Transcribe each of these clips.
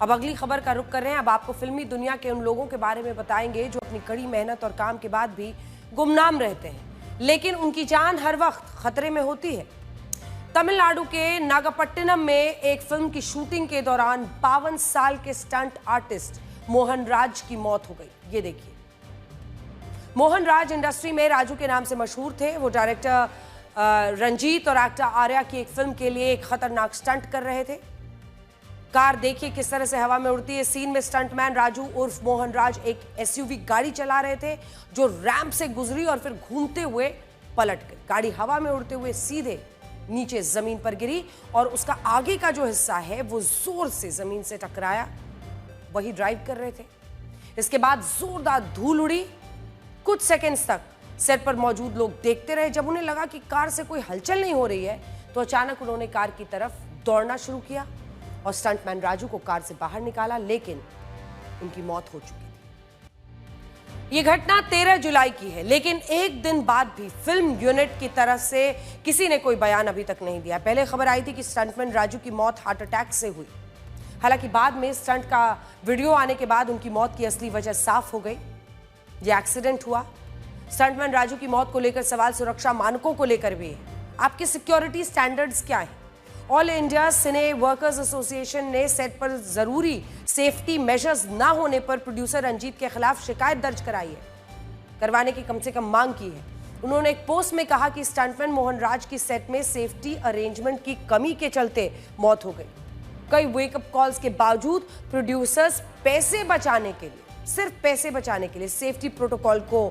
अब अगली खबर का रुख कर रहे हैं। अब आपको फिल्मी दुनिया के उन लोगों के बारे में बताएंगे जो अपनी कड़ी मेहनत और काम के बाद भी गुमनाम रहते हैं, लेकिन उनकी जान हर वक्त खतरे में होती है। तमिलनाडु के नागपट्टिनम में एक फिल्म की शूटिंग के दौरान 52 साल के स्टंट आर्टिस्ट मोहन राज की मौत हो गई। ये देखिए, मोहन राज इंडस्ट्री में राजू के नाम से मशहूर थे। वो डायरेक्टर रंजीत और एक्टर आर्या की एक फिल्म के लिए एक खतरनाक स्टंट कर रहे थे। कार देखिए किस तरह से हवा में उड़ती है। सीन में स्टंटमैन राजू उर्फ मोहन राज एक एसयूवी गाड़ी चला रहे थे जो रैंप से गुजरी और फिर घूमते हुए पलट गई। गाड़ी हवा में उड़ते हुए सीधे नीचे जमीन पर गिरी और उसका आगे का जो हिस्सा है वो जोर से जमीन से टकराया। वही ड्राइव कर रहे थे। इसके बाद जोरदार धूल उड़ी। कुछ सेकंड्स तक सेट पर मौजूद लोग देखते रहे। जब उन्हें लगा कि कार से कोई हलचल नहीं हो रही है तो अचानक उन्होंने कार की तरफ दौड़ना शुरू किया और स्टंटमैन राजू को कार से बाहर निकाला, लेकिन उनकी मौत हो चुकी थी। यह घटना 13 जुलाई की है, लेकिन एक दिन बाद भी फिल्म यूनिट की तरफ से किसी ने कोई बयान अभी तक नहीं दिया। पहले खबर आई थी कि स्टंटमैन राजू की मौत हार्ट अटैक से हुई। हालांकि बाद में स्टंट का वीडियो आने के बाद उनकी मौत की असली वजह साफ हो गई। यह एक्सीडेंट हुआ। स्टंटमैन राजू की मौत को लेकर सवाल सुरक्षा मानकों को लेकर भी है। आपके सिक्योरिटी स्टैंडर्ड्स क्या हैं? ऑल इंडिया सिने वर्कर्स एसोसिएशन ने सेट पर जरूरी सेफ्टी मेजर्स ना होने पर प्रोड्यूसर रंजीत के खिलाफ शिकायत दर्ज करवाने की कम से कम मांग की है। उन्होंने एक पोस्ट में कहा कि स्टंटमैन मोहन राज की सेट में सेफ्टी अरेंजमेंट की कमी के चलते मौत हो गई। कई वेकअप कॉल्स के बावजूद प्रोड्यूसर्स पैसे बचाने के लिए, सिर्फ पैसे बचाने के लिए सेफ्टी प्रोटोकॉल को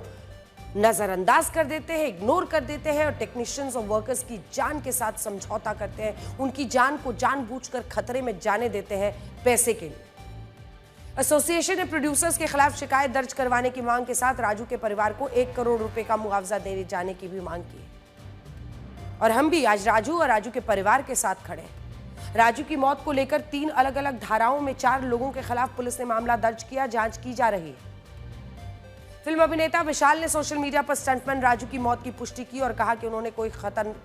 नजरअंदाज कर देते हैं, इग्नोर कर देते हैं और टेक्नीशियंस और वर्कर्स की जान के साथ समझौता करते हैं। उनकी जान को जानबूझकर खतरे में जाने देते हैं पैसे के लिए। एसोसिएशन ने प्रोड्यूसर्स के खिलाफ शिकायत दर्ज करवाने की मांग के साथ राजू के परिवार को 1 करोड़ रुपए का मुआवजा दिए जाने की भी मांग की है। और हम भी आज राजू और राजू के परिवार के साथ खड़े हैं। राजू की मौत को लेकर 3 अलग अलग धाराओं में 4 लोगों के खिलाफ पुलिस ने मामला दर्ज किया। जांच की जा रही है। फिल्म अभिनेता विशाल ने सोशल मीडिया पर स्टंटमैन राजू की मौत की पुष्टि की और कहा कि उन्होंने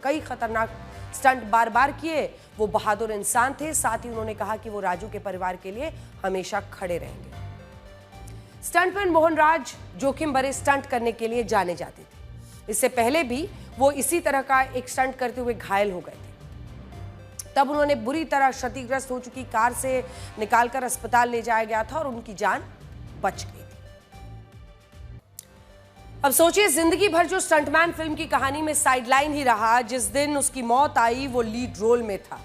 कई खतरनाक स्टंट बार किए। वो बहादुर इंसान थे। साथ ही उन्होंने कहा कि वो राजू के परिवार के लिए हमेशा खड़े रहेंगे। स्टंटमैन मोहन राज जोखिम भरे स्टंट करने के लिए जाने जाते थे। इससे पहले भी वो इसी तरह का एक स्टंट करते हुए घायल हो गए थे। तब उन्होंने बुरी तरह क्षतिग्रस्त हो चुकी कार से निकालकर अस्पताल ले जाया गया था और उनकी जान बच गई। अब सोचिए, जिंदगी भर जो स्टंटमैन फिल्म की कहानी में साइडलाइन ही रहा, जिस दिन उसकी मौत आई वो लीड रोल में था।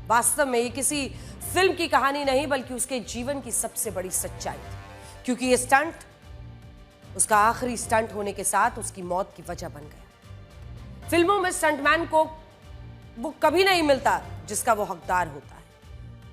वास्तव में ये किसी फिल्म की कहानी नहीं बल्कि उसके जीवन की सबसे बड़ी सच्चाई थी, क्योंकि ये स्टंट उसका आखिरी स्टंट होने के साथ उसकी मौत की वजह बन गया। फिल्मों में स्टंटमैन को वो कभी नहीं मिलता जिसका वो हकदार होता है।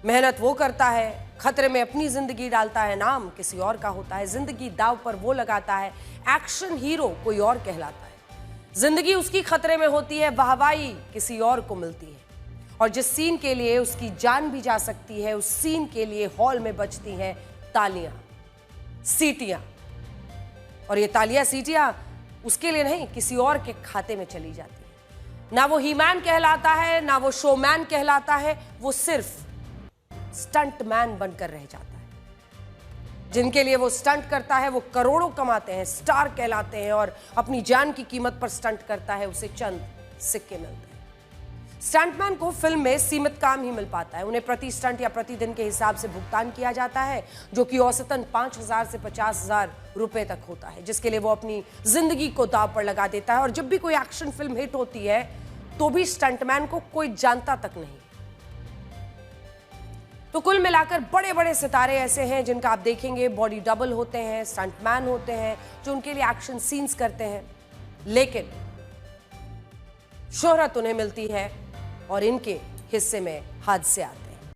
मेहनत वो करता है, खतरे में अपनी जिंदगी डालता है, नाम किसी और का होता है। जिंदगी दांव पर वो लगाता है, एक्शन हीरो कोई और कहलाता है। जिंदगी उसकी खतरे में होती है, वाहवाही किसी और को मिलती है। और जिस सीन के लिए उसकी जान भी जा सकती है, उस सीन के लिए हॉल में बजती हैं तालियां, सीटियां। और ये तालियां सीटियां उसके लिए नहीं, किसी और के खाते में चली जाती है। ना वो हीमैन कहलाता है, ना वो शोमैन कहलाता है। वो सिर्फ स्टंटमैन बनकर रह जाता है। जिनके लिए वो स्टंट करता है वो करोड़ों कमाते हैं, स्टार कहलाते हैं, और अपनी जान की कीमत पर स्टंट करता है उसे चंद सिक्के मिलते हैं। स्टंटमैन को फिल्म में सीमित काम ही मिल पाता है। उन्हें प्रति स्टंट या प्रति दिन के हिसाब से भुगतान किया जाता है, जो कि औसतन 5,000 से 50,000 रुपए तक होता है, जिसके लिए वो अपनी जिंदगी को दांव पर लगा देता है। और जब भी कोई एक्शन फिल्म हिट होती है तो भी स्टंटमैन को कोई जानता तक नहीं। तो कुल मिलाकर बड़े बड़े सितारे ऐसे हैं जिनका आप देखेंगे बॉडी डबल होते हैं, स्टंटमैन होते हैं जो उनके लिए एक्शन सीन्स करते हैं, लेकिन शोहरत उन्हें मिलती है और इनके हिस्से में हादसे आते हैं।